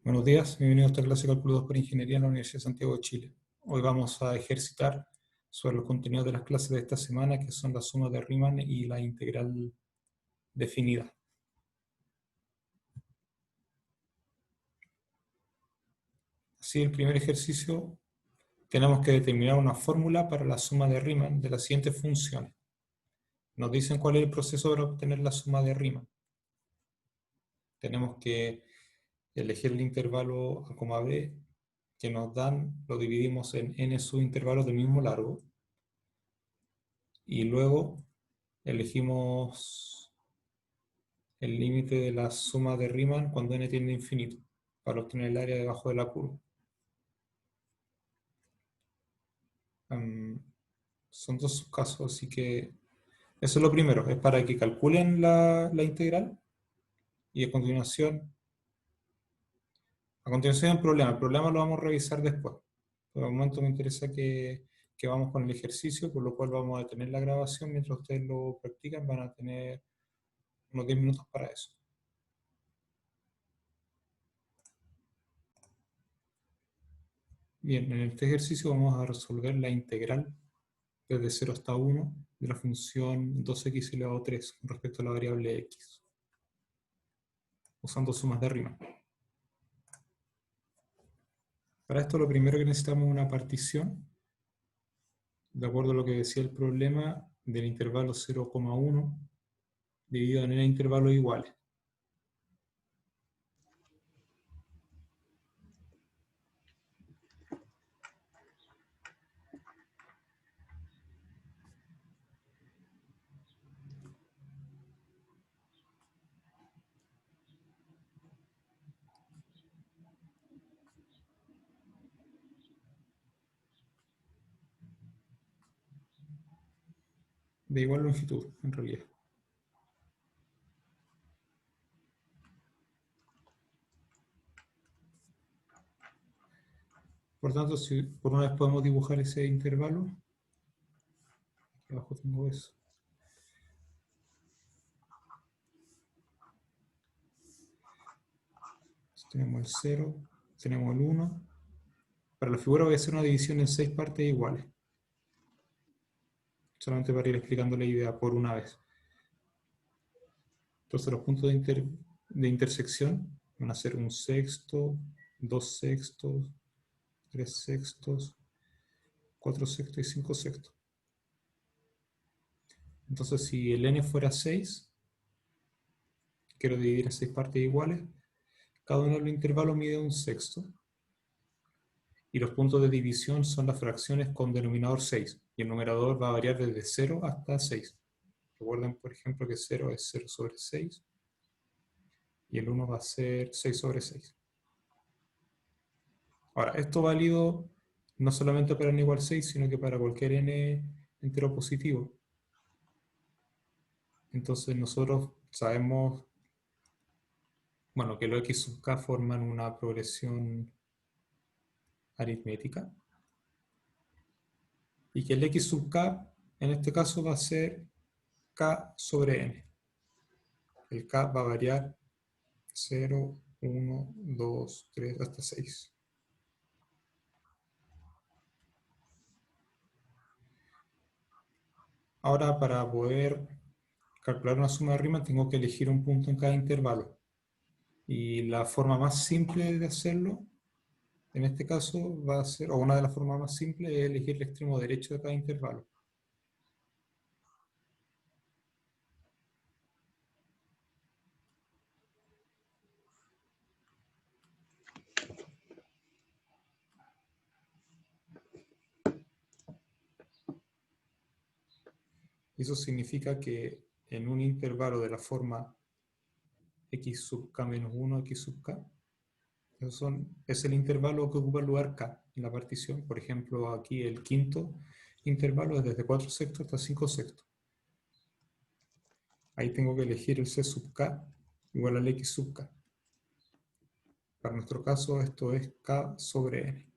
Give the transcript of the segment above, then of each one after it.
Buenos días, bienvenidos a esta clase de Cálculo 2 por Ingeniería en la Universidad de Santiago de Chile. Hoy vamos a ejercitar sobre los contenidos de las clases de esta semana, que son la suma de Riemann y la integral definida. Así, el primer ejercicio, tenemos que determinar una fórmula para la suma de Riemann de las siguientes funciones. Nos dicen cuál es el proceso para obtener la suma de Riemann. Tenemos que elegir el intervalo a, b, que nos dan, lo dividimos en n subintervalos del mismo largo, y luego elegimos el límite de la suma de Riemann cuando n tiende a infinito, para obtener el área debajo de la curva. Son dos casos, así que eso es lo primero, es para que calculen la integral, y a continuación el problema lo vamos a revisar después. Por el momento me interesa que vamos con el ejercicio, por lo cual vamos a detener la grabación mientras ustedes lo practican. Van a tener unos 10 minutos para eso. Bien, en este ejercicio vamos a resolver la integral desde 0 hasta 1 de la función 2x elevado a 3 con respecto a la variable x, usando sumas de Riemann. Para esto lo primero que necesitamos es una partición, de acuerdo a lo que decía el problema, del intervalo 0,1 dividido en n intervalos iguales. De igual longitud, en realidad. Por tanto, si por una vez podemos dibujar ese intervalo, aquí abajo tengo eso. Tenemos el 0, tenemos el 1. Para la figura voy a hacer una división en 6 partes iguales. Solamente para ir explicando la idea por una vez. Entonces los puntos de intersección van a ser 1/6, 2/6, 3/6, 4/6 y 5/6. Entonces si el n fuera 6, quiero dividir en 6 partes iguales, cada uno de los intervalos mide 1/6. Y los puntos de división son las fracciones con denominador 6. Y el numerador va a variar desde 0 hasta 6. Recuerden, por ejemplo, que 0 es 0/6. Y el 1 va a ser 6/6. Ahora, esto válido no solamente para n igual 6, sino que para cualquier n entero positivo. Entonces nosotros sabemos, bueno, que los x sub k forman una progresión aritmética. Y que el x sub k, en este caso, va a ser k sobre n. El k va a variar 0, 1, 2, 3, hasta 6. Ahora, para poder calcular una suma de Riemann, tengo que elegir un punto en cada intervalo. Y la forma más simple de hacerlo, en este caso, va a ser, o una de las formas más simples, es elegir el extremo derecho de cada intervalo. Eso significa que en un intervalo de la forma x sub k menos 1, x sub k, es el intervalo que ocupa el lugar k en la partición. Por ejemplo, aquí el quinto intervalo es desde 4/6 hasta 5/6. Ahí tengo que elegir el c sub k igual al x sub k. Para nuestro caso esto es k sobre n.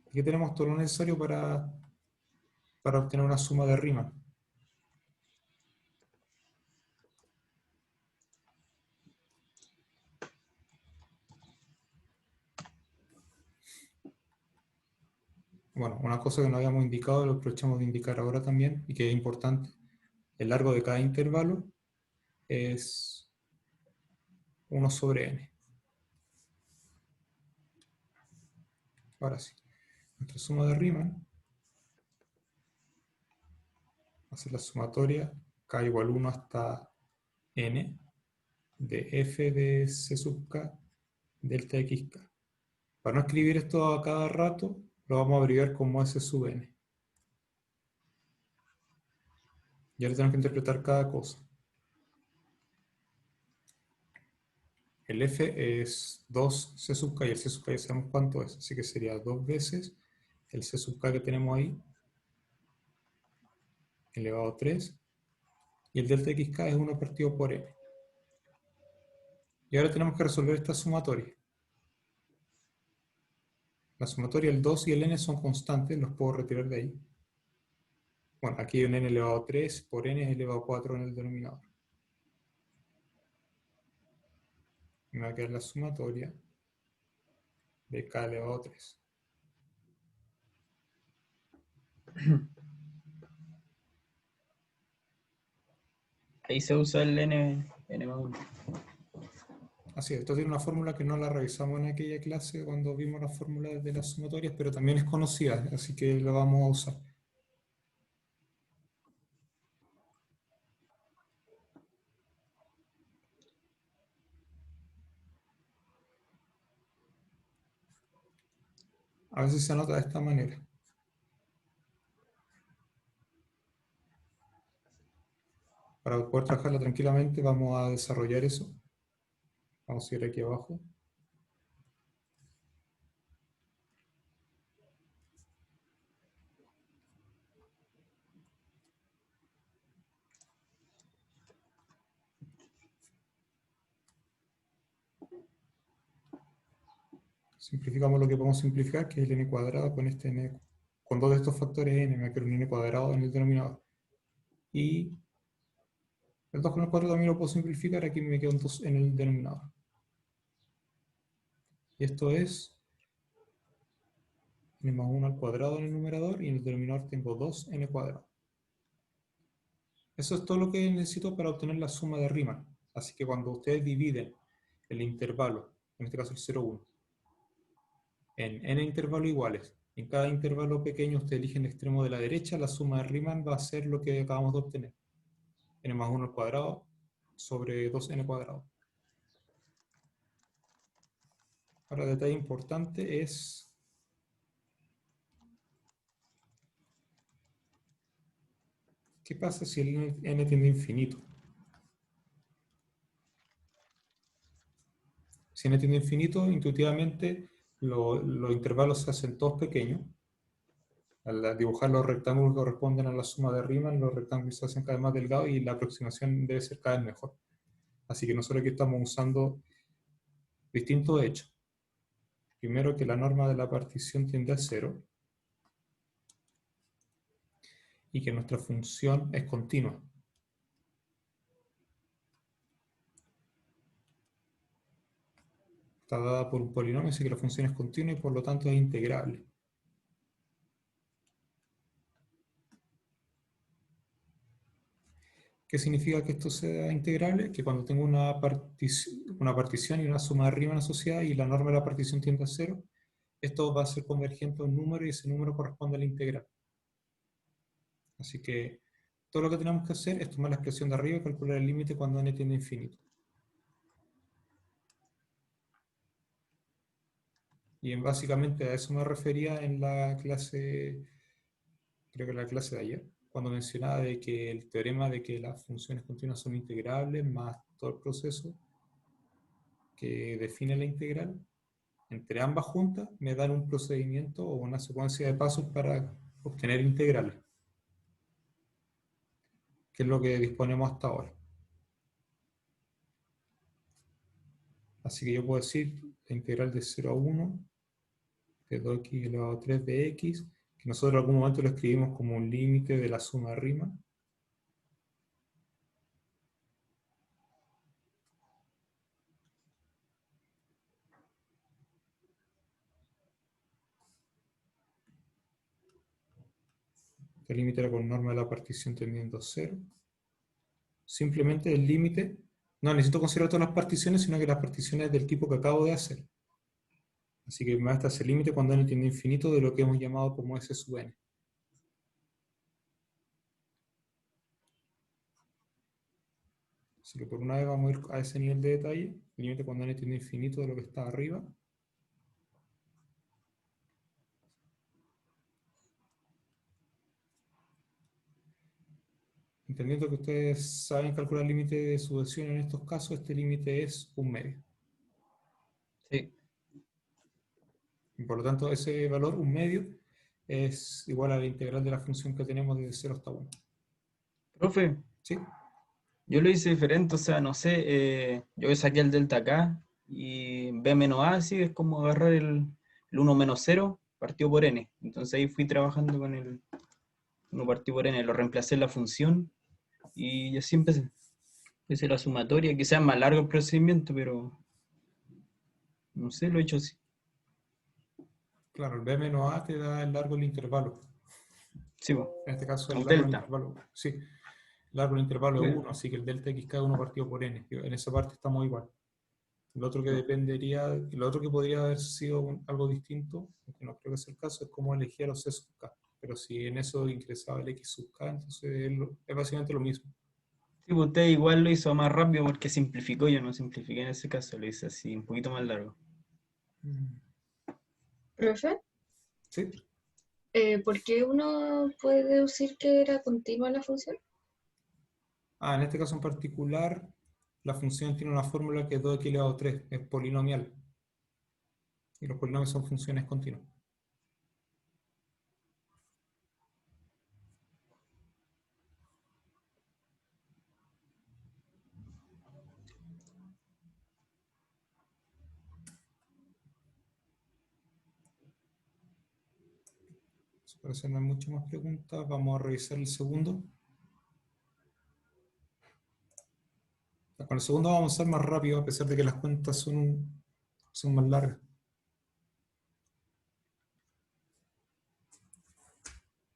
Aquí tenemos todo lo necesario para obtener una suma de Riemann. bueno, una cosa que no habíamos indicado, lo aprovechamos de indicar ahora también, y que es importante, el largo de cada intervalo es 1/n. Ahora sí, nuestra suma de Riemann va a ser la sumatoria k igual 1 hasta n de f de c sub k delta xk. Para no escribir esto a cada rato, lo vamos a abreviar como s sub n. Y ahora tenemos que interpretar cada cosa. El f es 2c sub k y el c sub k ya sabemos cuánto es, así que sería 2 veces el c sub k que tenemos ahí, elevado a 3, y el delta xk es 1 partido por n. Y ahora tenemos que resolver esta sumatoria. La sumatoria, el 2 y el n son constantes, los puedo retirar de ahí. Bueno, aquí hay un n elevado a 3 por n elevado a 4 en el denominador. Me va a quedar la sumatoria de k elevado a 3. Ahí se usa el n más 1. Así es, esto tiene una fórmula que no la revisamos en aquella clase cuando vimos las fórmulas de las sumatorias, pero también es conocida, así que la vamos a usar. A veces se anota de esta manera. Para poder trabajarla tranquilamente vamos a desarrollar eso. Vamos a ir aquí abajo. Simplificamos lo que podemos simplificar, que es el n cuadrado con este n, con dos de estos factores n, me queda un n cuadrado en el denominador. Y el 2 con el 4 también lo puedo simplificar, aquí me queda un 2 en el denominador. Y esto es n más 1 al cuadrado en el numerador, y en el denominador tengo 2n cuadrado. Eso es todo lo que necesito para obtener la suma de Riemann. Así que cuando ustedes dividen el intervalo, en este caso el 0,1, en n intervalos iguales, en cada intervalo pequeño usted elige el extremo de la derecha, la suma de Riemann va a ser lo que acabamos de obtener. N más 1 al cuadrado sobre 2n cuadrado. Ahora, detalle importante es ¿qué pasa si el n tiende a infinito? Si n tiende a infinito, intuitivamente los intervalos se hacen todos pequeños. Al dibujar los rectángulos que corresponden a la suma de Riemann, los rectángulos se hacen cada vez más delgados y la aproximación debe ser cada vez mejor. Así que nosotros aquí estamos usando distintos hechos. Primero, que la norma de la partición tiende a 0 y que nuestra función es continua. Está dada por un polinomio, así que la función es continua y por lo tanto es integrable. ¿Qué significa que esto sea integrable? Que cuando tengo una partición y una suma de Riemann asociada y la norma de la partición tiende a 0, esto va a ser convergente a un número y ese número corresponde a la integral. Así que todo lo que tenemos que hacer es tomar la expresión de arriba y calcular el límite cuando n tiende a infinito. Y básicamente a eso me refería en la clase, creo que en la clase de ayer, cuando mencionaba de que el teorema de que las funciones continuas son integrables, más todo el proceso que define la integral, entre ambas juntas me dan un procedimiento o una secuencia de pasos para obtener integrales, que es lo que disponemos hasta ahora. Así que yo puedo decir la integral de 0 a 1 de 2x elevado a 3 de x, que nosotros en algún momento lo escribimos como un límite de la suma de Riemann. Este límite era con norma de la partición tendiendo a 0. Simplemente el límite, no necesito considerar todas las particiones, sino que las particiones del tipo que acabo de hacer. Así que me basta ese límite cuando n tiende a infinito de lo que hemos llamado como S sub n. Así que por una vez vamos a ir a ese nivel de detalle, el límite cuando n tiende a infinito de lo que está arriba. Entendiendo que ustedes saben calcular el límite de sucesión en estos casos, este límite es 1/2. Sí. Y por lo tanto, ese valor 1/2 es igual a la integral de la función que tenemos desde 0 hasta 1. Profe, ¿Sí? yo lo hice diferente, o sea, no sé, yo saqué el delta acá y b menos a, así es como agarrar el 1 menos 0 partido por n. Entonces ahí fui trabajando con el 1 partido por n, lo reemplacé en la función y así empecé. Hice la sumatoria, quizás más largo el procedimiento, pero no sé, lo he hecho así. Claro, el b menos a te da el largo del intervalo. Sí, po, En este caso, el el largo del delta. intervalo. Sí, el largo del intervalo es Sí. 1, así que el delta x cada 1 partido por n. En esa parte estamos igual. Lo otro que No. dependería, lo otro que podría haber sido algo distinto, aunque no creo que sea el caso, es cómo elegir los C sub k. Pero si en eso ingresaba el x sub k, entonces es básicamente lo mismo. Sí, pues usted igual lo hizo más rápido porque simplificó, yo no simplifiqué en ese caso, lo hice así, un poquito más largo. Profe, ¿Sí? ¿por qué uno puede deducir que era continua la función? En este caso en particular, la función tiene una fórmula que es 2x elevado a 3, es polinomial. Y los polinomios son funciones continuas. Parece que no hay muchas más preguntas. Vamos a revisar el segundo. Con el segundo vamos a avanzar más rápido, a pesar de que las cuentas son más largas.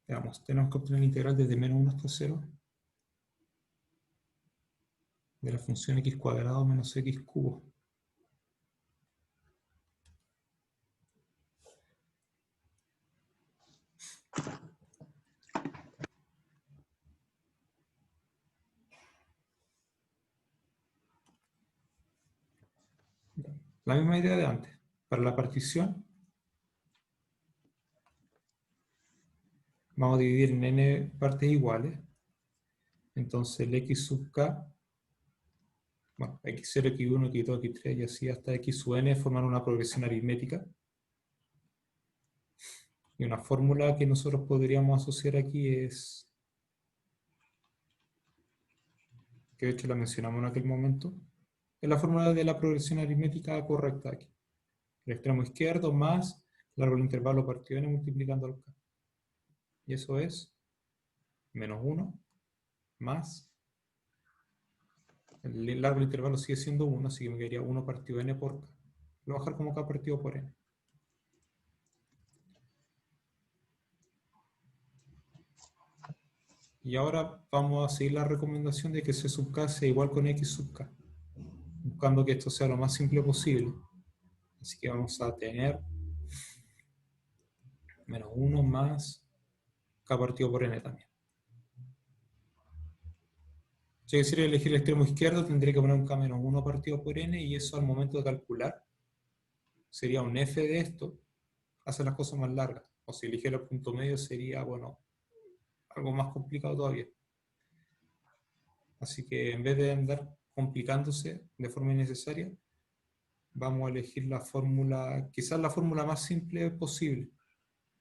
Veamos, tenemos que obtener la integral desde menos 1 hasta 0 de la función x cuadrado menos x cubo. La misma idea de antes. Para la partición, vamos a dividir en n partes iguales. Entonces el x sub k, bueno, x0, x1, x2, x3 y así hasta x sub n forman una progresión aritmética. Y una fórmula que nosotros podríamos asociar aquí es, que de hecho la mencionamos en aquel momento, es la fórmula de la progresión aritmética correcta aquí. El extremo izquierdo más largo del intervalo partido n multiplicando al k. Y eso es menos 1 más, el largo del intervalo sigue siendo 1, así que me quedaría 1 partido n por k. Lo voy a bajar como k partido por n. Y ahora vamos a seguir la recomendación de que C sub k sea igual con x sub k, buscando que esto sea lo más simple posible. Así que vamos a tener menos 1 más k partido por n también. Si yo quisiera elegir el extremo izquierdo, tendría que poner un k menos 1 partido por n, y eso al momento de calcular sería un f de esto, hace las cosas más largas. O si eligiera el punto medio sería, bueno, algo más complicado todavía. Así que en vez de andar complicándose de forma innecesaria, vamos a elegir la fórmula, quizás la fórmula más simple posible.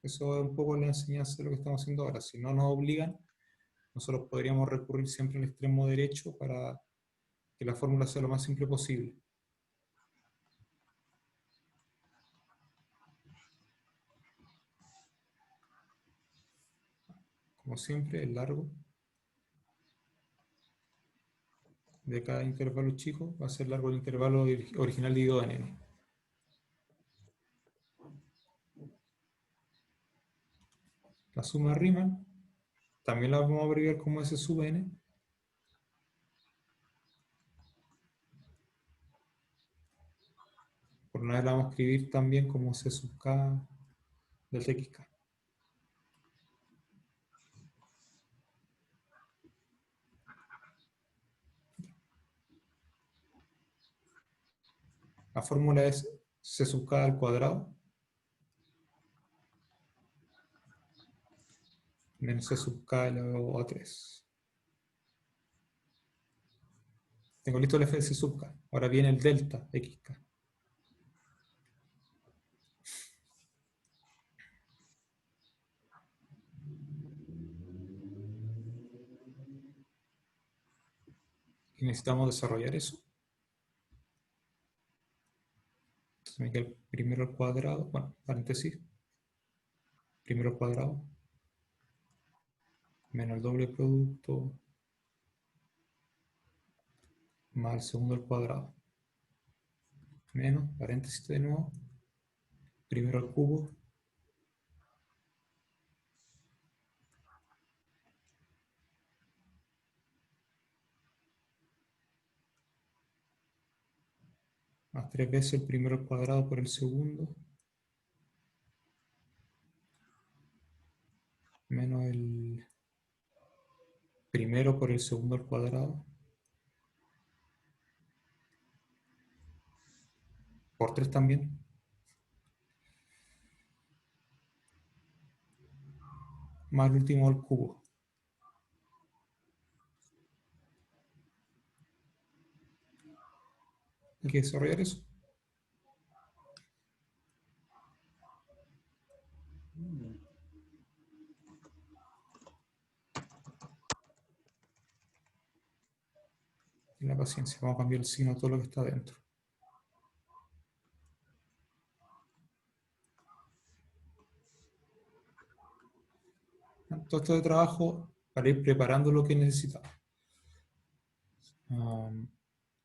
Eso es un poco la enseñanza de lo que estamos haciendo ahora. Si no nos obligan, nosotros podríamos recurrir siempre al extremo derecho para que la fórmula sea lo más simple posible. Como siempre, el largo de cada intervalo chico va a ser largo del intervalo original dividido en n. La suma de Riemann también la vamos a abreviar como S sub n. Por una vez la vamos a escribir también como C sub k delta xk. La fórmula es C sub k al cuadrado menos C sub k elevado a 3. Tengo listo el f de C sub k. Ahora viene el delta xk. Y necesitamos desarrollar eso. Entonces me queda el primero al cuadrado, bueno, paréntesis, primero al cuadrado, menos el doble producto, más el segundo al cuadrado, menos, paréntesis de nuevo, primero al cubo, más 3 veces el primero al cuadrado por el segundo, menos el primero por el segundo al cuadrado, por 3 también, más el último al cubo. Hay que desarrollar eso. Ten la paciencia, vamos a cambiar el signo a todo lo que está dentro. Todo esto de trabajo para ir preparando lo que necesitamos.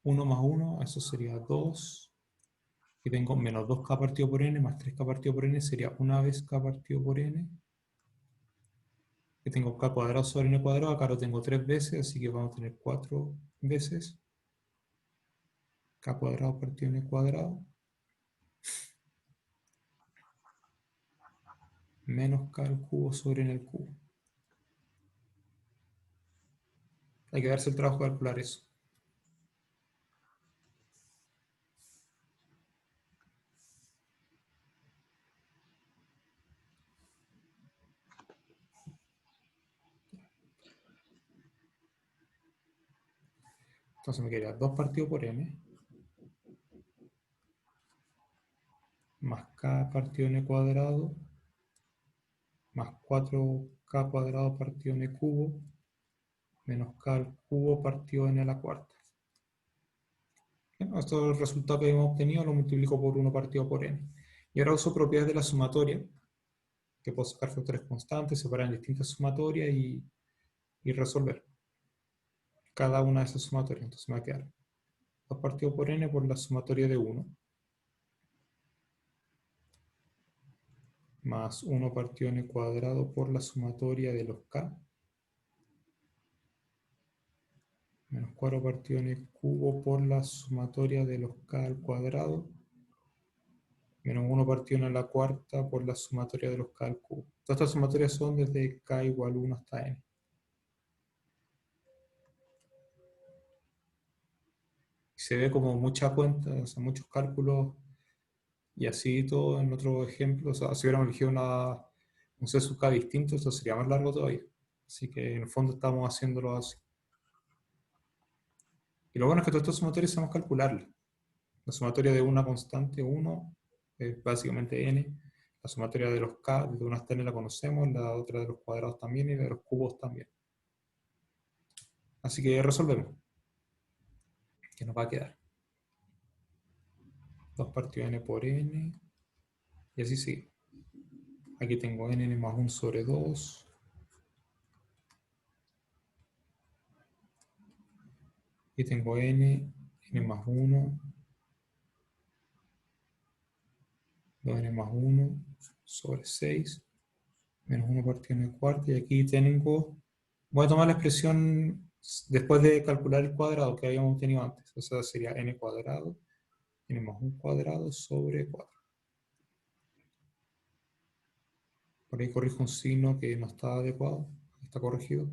1 más 1, eso sería 2. Y tengo menos 2k partido por n más 3k partido por n sería una vez k partido por n. Que tengo k cuadrado sobre n cuadrado, acá lo tengo 3 veces, así que vamos a tener 4 veces. K cuadrado partido n cuadrado. Menos k al cubo sobre n al cubo. Hay que darse el trabajo de calcular eso. Entonces me quedaría 2 partido por n más k partido n cuadrado más 4k cuadrado partido n cubo menos k al cubo partido n a la cuarta. Bien, esto es el resultado que hemos obtenido, lo multiplico por 1 partido por n. Y ahora uso propiedades de la sumatoria, que puedo sacar factores constantes, separar en distintas sumatorias y resolver cada una de esas sumatorias. Entonces me va a quedar 2 partido por n por la sumatoria de 1, más 1 partido n cuadrado por la sumatoria de los k, menos 4 partido n cubo por la sumatoria de los k al cuadrado, menos 1 partido n a la cuarta por la sumatoria de los k al cubo. Todas estas sumatorias son desde k igual 1 hasta n. Se ve como mucha cuenta, o sea, muchos cálculos, y así todo en otro ejemplo. O sea, si hubiéramos elegido un C sub k distinto, esto sería más largo todavía. Así que en el fondo estamos haciéndolo así. Y lo bueno es que todas estas sumatorias sabemos calcularlas. La sumatoria de una constante 1 es básicamente n. La sumatoria de los k, desde 1 hasta n la conocemos, la otra de los cuadrados también y la de los cubos también. Así que resolvemos. ¿Qué nos va a quedar? 2 partido n por n. Y así sigue. Aquí tengo n más 1 sobre 2. Y tengo n más 1. 2n más 1 sobre 6. Menos 1 partido n cuarta. Y aquí tengo Voy a tomar la expresión después de calcular el cuadrado que habíamos tenido antes. O sea, sería n cuadrado, n más 1 cuadrado sobre 4. Por ahí corrijo un signo que no está adecuado, está corregido.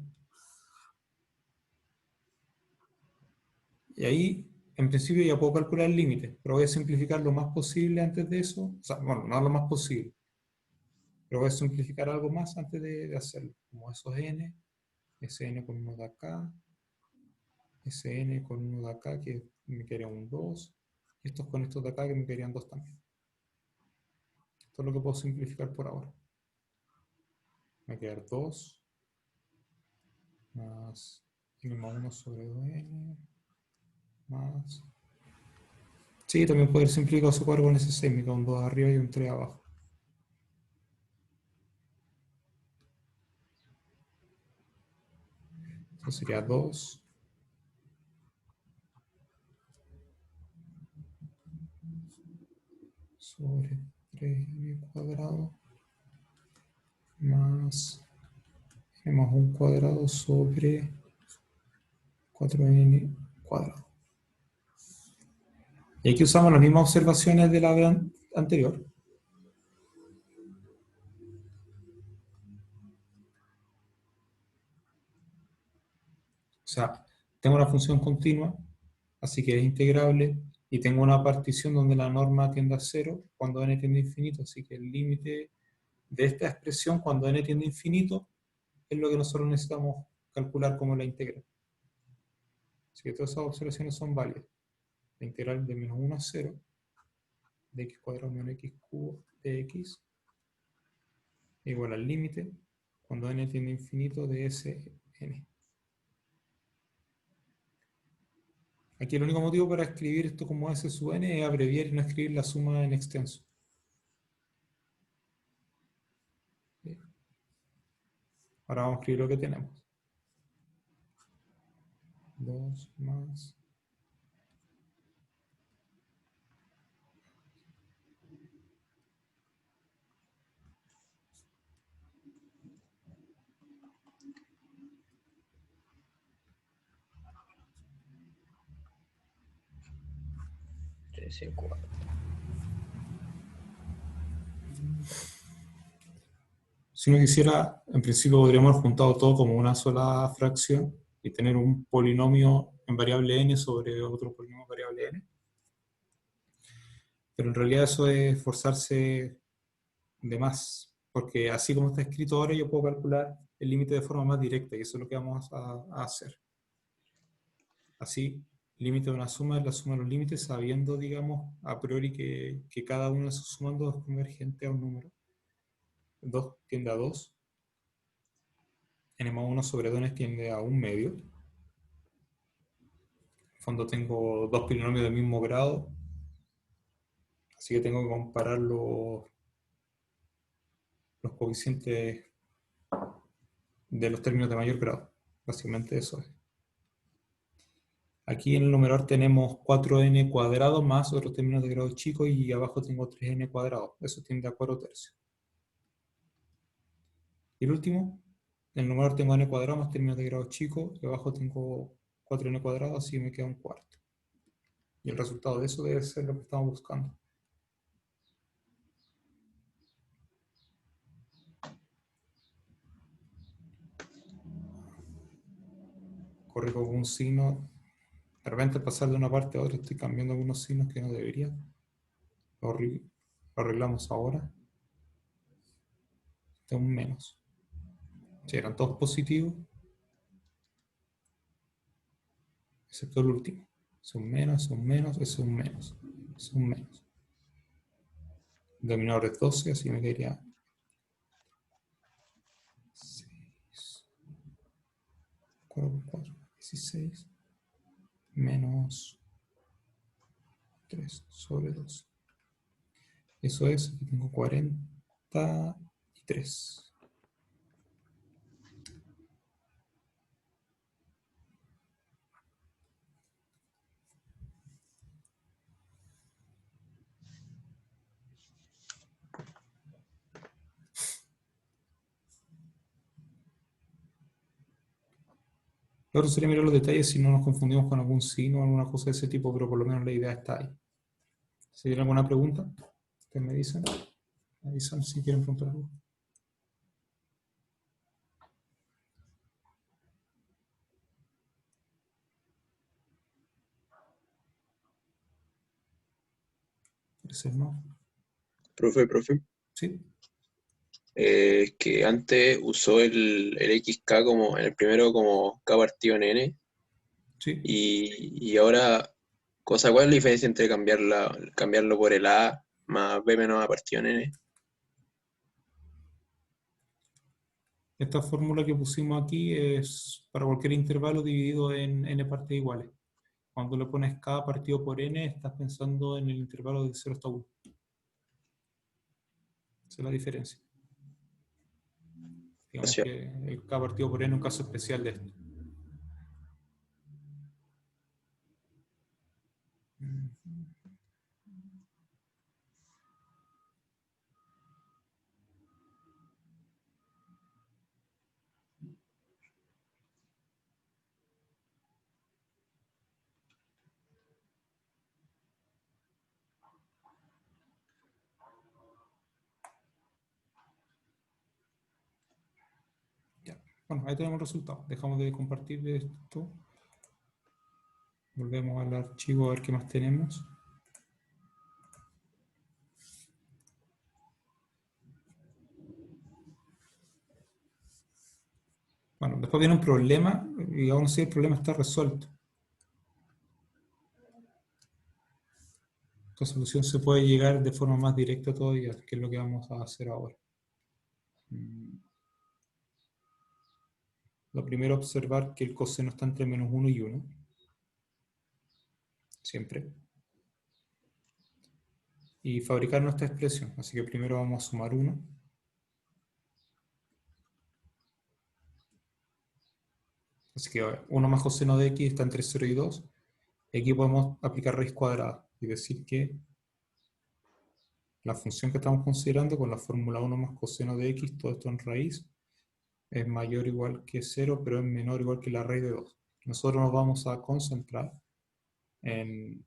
Y ahí, en principio, ya puedo calcular el límite, pero voy a simplificar lo más posible antes de eso. O sea, bueno, no lo más posible, pero voy a simplificar algo más antes de hacerlo. Como esos n, ese n con uno de acá, ese n con uno de acá que me quedaría un 2, y estos con estos de acá que me quedarían 2 también. Esto es lo que puedo simplificar por ahora. Me va a quedar 2 más n más 1 sobre 2n más... Sí, también puedo simplificar su cuadro con ese 6, me queda un 2 arriba y un 3 abajo. Eso sería 2 sobre 3n cuadrado más n más 1 cuadrado sobre 4n cuadrado. Y aquí usamos las mismas observaciones de la anterior. O sea, tengo una función continua, así que es integrable, y tengo una partición donde la norma tiende a 0 cuando n tiende a infinito, así que el límite de esta expresión cuando n tiende a infinito es lo que nosotros necesitamos calcular como la integral. Así que todas esas observaciones son válidas. La integral de menos 1 a 0 de x cuadrado menos x cubo de x igual al límite cuando n tiende a infinito de Sn. Aquí el único motivo para escribir esto como S sub n es abreviar y no escribir la suma en extenso. Bien. Ahora vamos a escribir lo que tenemos. 2 más... Si uno quisiera, en principio podríamos haber juntado todo como una sola fracción y tener un polinomio en variable n sobre otro polinomio en variable n. Pero en realidad eso es esforzarse de más, porque así como está escrito ahora yo puedo calcular el límite de forma más directa y eso es lo que vamos a hacer. Así, límite de una suma es la suma de los límites, sabiendo, digamos, a priori que cada uno de esos sumandos es convergente a un número. 2 tiende a 2. N más 1 sobre 2 tiende a 1 medio. En el fondo tengo dos polinomios del mismo grado, así que tengo que comparar los coeficientes de los términos de mayor grado. Básicamente eso es. Aquí en el numerador tenemos 4n cuadrado más otros términos de grado chico y abajo tengo 3n cuadrado. Eso tiende a 4 tercios. Y el último, en el numerador tengo n cuadrado más términos de grado chico y abajo tengo 4n cuadrado, así me queda un cuarto. Y el resultado de eso debe ser lo que estamos buscando. Corrijo con un signo. De repente al pasar de una parte a otra estoy cambiando algunos signos que no debería. Lo arreglamos ahora. Este es un menos. Si eran todos positivos, excepto el último. Es un menos, es un menos, es un menos. Es un menos. El denominador es 12, así me quedaría 6. 4 por 4, 16. Menos 3 sobre 2. Eso es, aquí tengo 43. Lo otro sería mirar los detalles si no nos confundimos con algún signo o alguna cosa de ese tipo, pero por lo menos la idea está ahí. Si tienen alguna pregunta, ustedes me dicen. Me avisan si quieren preguntar algo. Parece no. Profe, ¿Sí? que antes usó el XK como en el primero como K partido en N Sí. y ahora, cosa, ¿cuál es la diferencia entre cambiarlo por el A más B menos A partido en N? Esta fórmula que pusimos aquí es para cualquier intervalo dividido en n partes iguales. Cuando le pones k partido por n, estás pensando en el intervalo de 0 hasta 1. Esa es la diferencia. Digamos Gracias. que el k partido por n es un caso especial de esto. Ya. Bueno, ahí tenemos el resultado. Dejamos de compartir esto. Volvemos al archivo a ver qué más tenemos. Bueno, después viene un problema y aún así el problema está resuelto. Esta solución se puede llegar de forma más directa todavía, que es lo que vamos a hacer ahora. Lo primero, observar que el coseno está entre menos 1 y 1. Siempre. Y fabricar nuestra expresión. Así que primero vamos a sumar 1. Así que 1 más coseno de x está entre 0 y 2. Y aquí podemos aplicar raíz cuadrada y decir que la función que estamos considerando con la fórmula 1 más coseno de x, todo esto en raíz, es mayor o igual que 0, pero es menor o igual que la raíz de 2. Nosotros nos vamos a concentrar en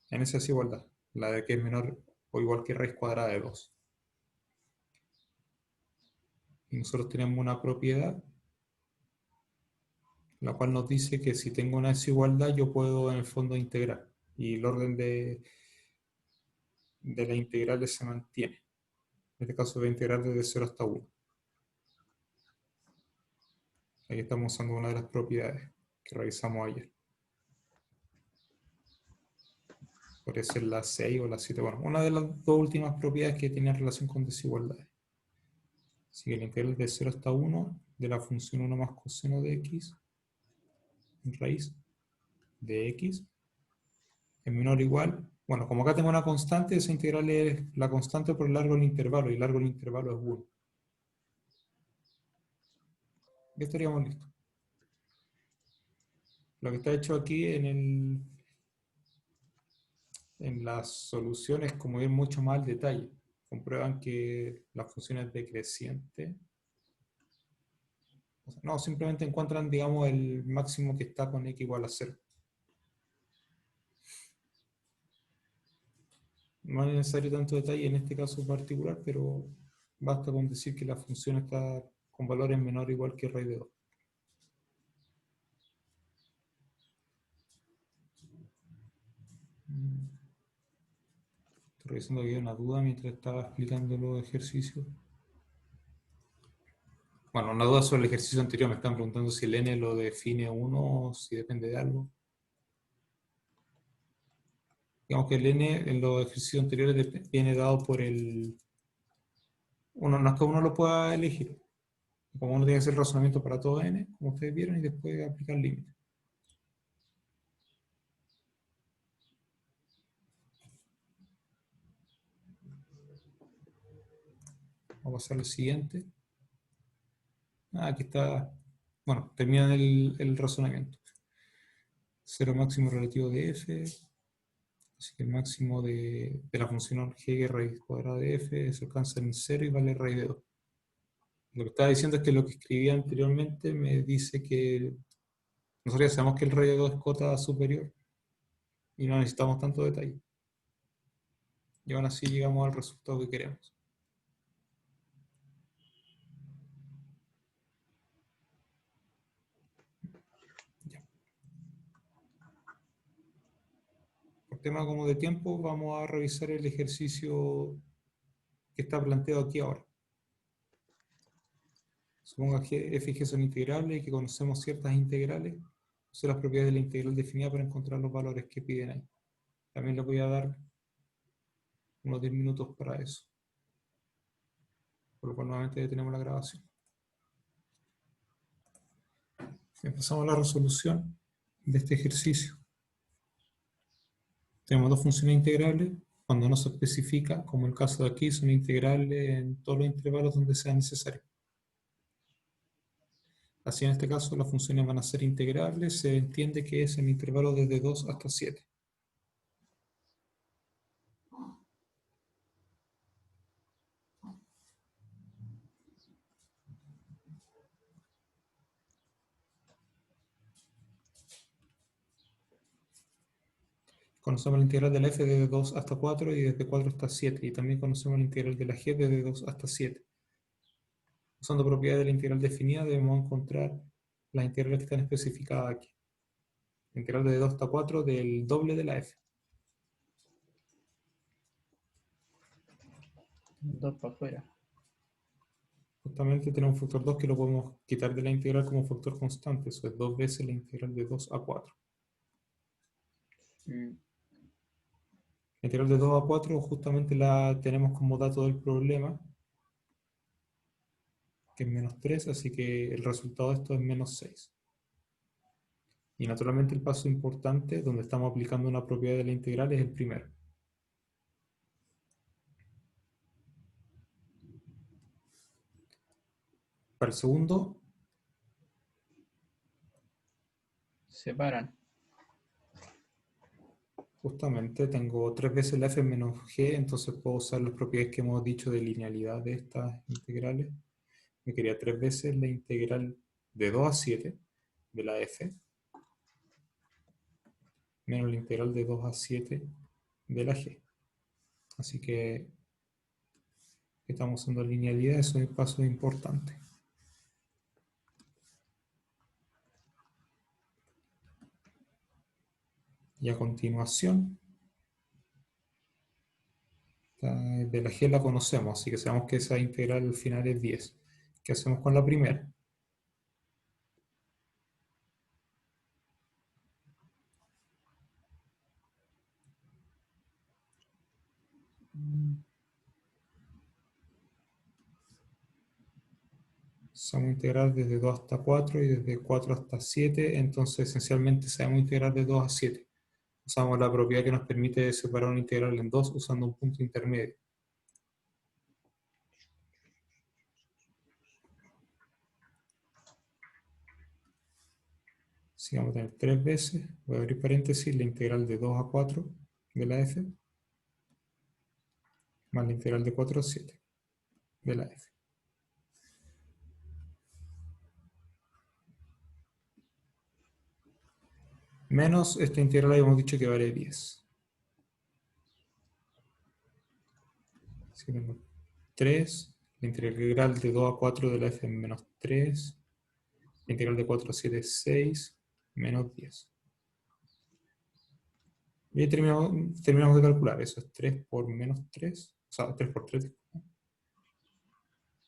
esa desigualdad, la de que es menor o igual que raíz cuadrada de 2. Y nosotros tenemos una propiedad, la cual nos dice que si tengo una desigualdad, yo puedo en el fondo integrar. Y el orden de las integrales se mantiene. En este caso voy a integrar desde 0 hasta 1. Ahí estamos usando una de las propiedades que revisamos ayer. Puede ser la 6 o la 7. Bueno, una de las dos últimas propiedades que tienen relación con desigualdades. Así que la integral de 0 hasta 1 de la función 1 más coseno de x en raíz de x es menor o igual. Bueno, como acá tengo una constante, esa integral es la constante por el largo del intervalo, y el largo del intervalo es 1. Ya estaríamos listos. Lo que está hecho aquí en las soluciones, como ir mucho más al detalle. Comprueban que la función es decreciente. O sea, no, simplemente encuentran, digamos, el máximo que está con x igual a 0. No es necesario tanto detalle en este caso particular, pero basta con decir que la función está con valores menor o igual que raíz de 2. Estoy revisando que había una duda mientras estaba explicando los ejercicios. Bueno, una duda sobre el ejercicio anterior. Me están preguntando si el n lo define uno o si depende de algo. Digamos que el n en los ejercicios anteriores viene dado por el... no es que uno lo pueda elegir. Como uno tiene que hacer el razonamiento para todo n, como ustedes vieron, y después aplicar límites. Vamos a pasar al siguiente. Aquí está, bueno, terminan el razonamiento. 0 máximo relativo de f, así que el máximo de la función g raíz cuadrada de f se alcanza en 0 y vale raíz de 2. Lo que estaba diciendo es que lo que escribí anteriormente me dice que Nosotros ya sabemos que el radio 2 es cota superior y no necesitamos tanto detalle. Y aún así llegamos al resultado que queremos. Ya. Por tema como de tiempo, vamos a revisar el ejercicio que está planteado aquí ahora. Suponga que f y g son integrales y que conocemos ciertas integrales. Son las propiedades de la integral definida para encontrar los valores que piden ahí. También les voy a dar unos 10 minutos para eso. Por lo cual nuevamente detenemos la grabación. Empezamos la resolución de este ejercicio. Tenemos dos funciones integrales. Cuando no se especifica, como el caso de aquí, son integrales en todos los intervalos donde sea necesario. Así en este caso las funciones van a ser integrables. Se entiende que es en intervalos desde 2 hasta 7. Conocemos la integral de la f desde 2 hasta 4 y desde 4 hasta 7. Y también conocemos la integral de la g desde 2 hasta 7. Usando propiedades de la integral definida debemos encontrar las integrales que están especificadas aquí. La integral de 2 hasta 4 del doble de la f. 2 para afuera. Justamente tenemos un factor 2 que lo podemos quitar de la integral como factor constante. Eso es 2 veces la integral de 2 a 4. La integral de 2 a 4 justamente la tenemos como dato del problema, que es menos 3, así que el resultado de esto es menos 6. Y naturalmente el paso importante, donde estamos aplicando una propiedad de la integral, es el primero. Para el segundo, Separan. justamente tengo 3 veces la f menos g, entonces puedo usar las propiedades que hemos dicho de linealidad de estas integrales. Me quedaría 3 veces la integral de 2 a 7 de la f, menos la integral de 2 a 7 de la g. Así que estamos usando linealidad, eso es un paso importante. Y a continuación, de la g la conocemos, así que sabemos que esa integral al final es 10. ¿Qué hacemos con la primera? Sabemos integrar desde 2 hasta 4 y desde 4 hasta 7, entonces esencialmente sabemos integrar de 2 a 7. Usamos la propiedad que nos permite separar una integral en 2 usando un punto intermedio. Así que vamos a tener 3 veces, voy a abrir paréntesis, la integral de 2 a 4 de la f, más la integral de 4 a 7 de la f. Menos esta integral habíamos dicho que vale 10. Así que tengo 3, la integral de 2 a 4 de la f es menos 3, la integral de 4 a 7 es 6, menos 10. Y ahí terminamos de calcular, eso es 3 por menos 3, o sea, 3 por 3,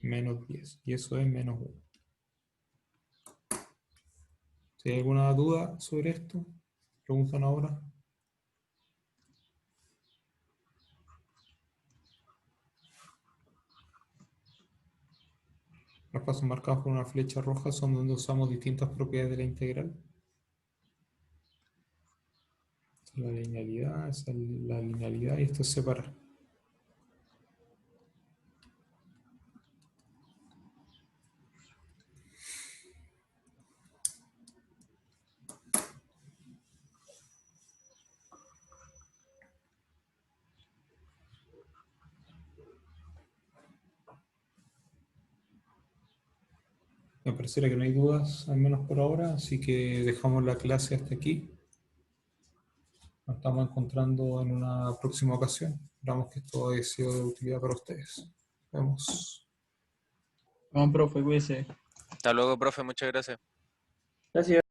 menos 10, y eso es menos 1. Si hay alguna duda sobre esto, preguntan ahora. Los pasos marcados con una flecha roja son donde usamos distintas propiedades de la integral. La linealidad, esa es la linealidad y esto es separar. Me pareciera que no hay dudas, al menos por ahora, así que dejamos la clase hasta aquí. Nos estamos encontrando en una próxima ocasión. Esperamos que esto haya sido de utilidad para ustedes. Nos vemos. Vamos, profe, cuídese. Hasta luego, profe, muchas gracias. Gracias.